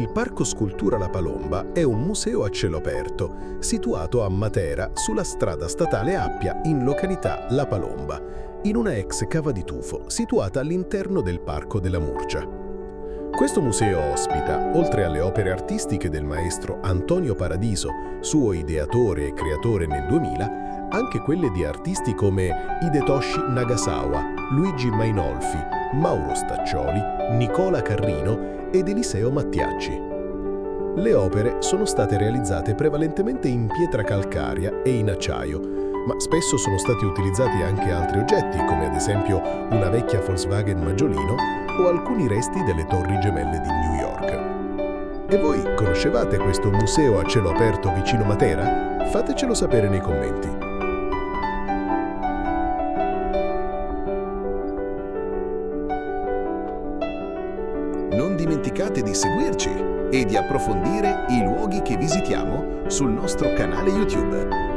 Il Parco Scultura La Palomba è un museo a cielo aperto, situato a Matera, sulla strada statale Appia, in località La Palomba, in una ex cava di tufo situata all'interno del Parco della Murgia. Questo museo ospita, oltre alle opere artistiche del maestro Antonio Paradiso, suo ideatore e creatore nel 2000, anche quelle di artisti come Hidetoshi Nagasawa, Luigi Mainolfi, Mauro Staccioli, Nicola Carrino ed Eliseo Mattiacci. Le opere sono state realizzate prevalentemente in pietra calcarea e in acciaio, ma spesso sono stati utilizzati anche altri oggetti, come ad esempio una vecchia Volkswagen Maggiolino o alcuni resti delle Torri Gemelle di New York. E voi conoscevate questo museo a cielo aperto vicino Matera? Fatecelo sapere nei commenti. Non dimenticate di seguirci e di approfondire i luoghi che visitiamo sul nostro canale YouTube.